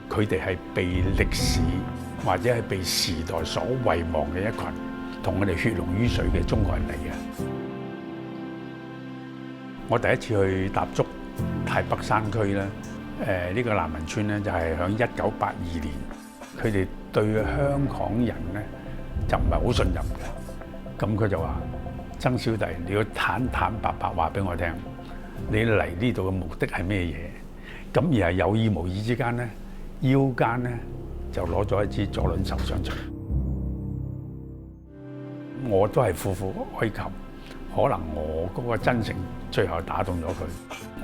佢哋係被歷史或者係被時代所遺忘嘅一群，同我哋血濃於水嘅中國人嚟嘅。我第一次去踏足太北山區咧，呢個難民村咧就係響1982年，佢哋對香港人咧就唔係好信任嘅。咁佢就話：曾小弟，你要坦坦白白話俾我聽，你嚟呢度嘅目的係咩嘢？咁而係有意無意之間咧，腰間咧就攞咗一支左輪手槍出嚟。我都係苦苦哀求，可能我嗰個真誠最後打動咗佢。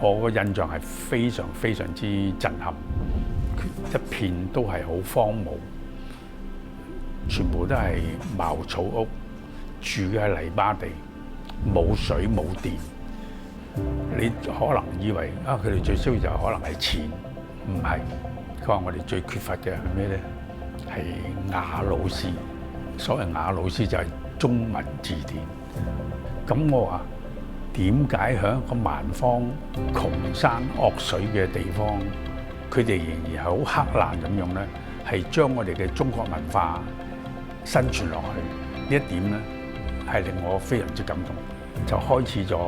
我個印象係非常非常之震撼，一片都係好荒蕪，全部都係茅草屋，住嘅係泥巴地，冇水冇電。你可能以為啊，佢哋最需要就可能係錢，唔係。佢話我哋最缺乏嘅係咩咧？係雅老師。所謂雅老師就係中文字典。咁我話點解喺一個蠻荒窮山惡水嘅地方，佢哋仍然係好克難咁樣咧，係將我哋嘅中國文化生存落去？呢一點咧係令我非常之感動，就開始咗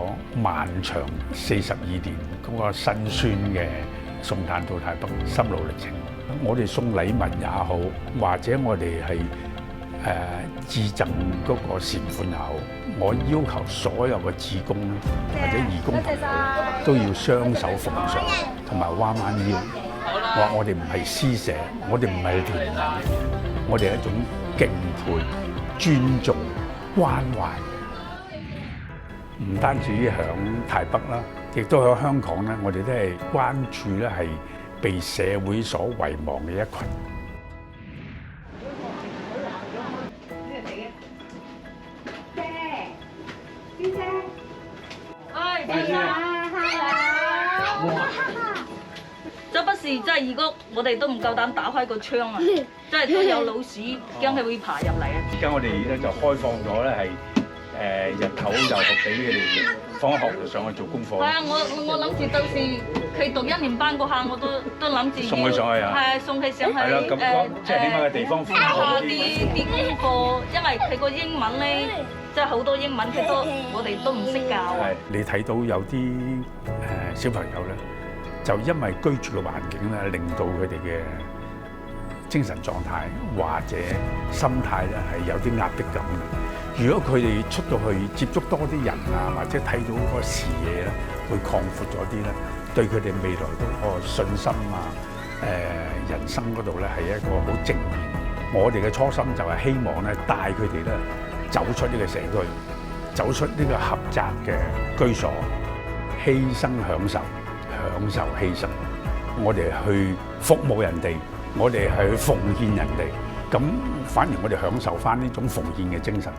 漫長42年嗰個辛酸嘅送炭到太北心路歷程。我哋送禮物也好，或者我哋係自贈嗰個善款也好，我要求所有嘅志工或者義工朋友都要雙手奉上，同埋彎彎腰。我哋唔係施捨，我哋唔係憐憫，我哋係一種敬佩、尊重、關懷。唔單止響太北啦，亦都喺香港咧，我哋都係關注咧係被社會所遺忘嘅一群。這不是真係，如果我哋都唔夠膽打開個窗啊！真係都有老鼠，驚佢會爬入嚟啊！而家我哋咧就開放咗咧，係日頭就俾佢哋放學就上去做功課。係啊，我諗住到時佢讀1年班嗰下，我都諗住送佢上去啊！係送佢上去係啦，咁即係起碼嘅地方加下啲功課，因為佢個英文咧，即係好多英文佢都我哋都唔識教。係你睇到有啲小朋友咧，就因為居住嘅環境咧，令到佢哋嘅精神狀態或者心態咧係有啲壓迫感嘅。如果佢哋出到去接觸多啲人啊，或者睇到嗰個視野咧，會擴闊咗啲咧，對佢哋未來嗰個信心啊、人生嗰度咧係一個好正面。我哋嘅初心就係希望咧帶佢哋咧走出呢個社區，走出呢個狹窄嘅居所，犧牲享受，享受犧牲。我哋去服務人哋，我哋係去奉獻人哋，咁反而我哋享受返呢種奉獻嘅精神。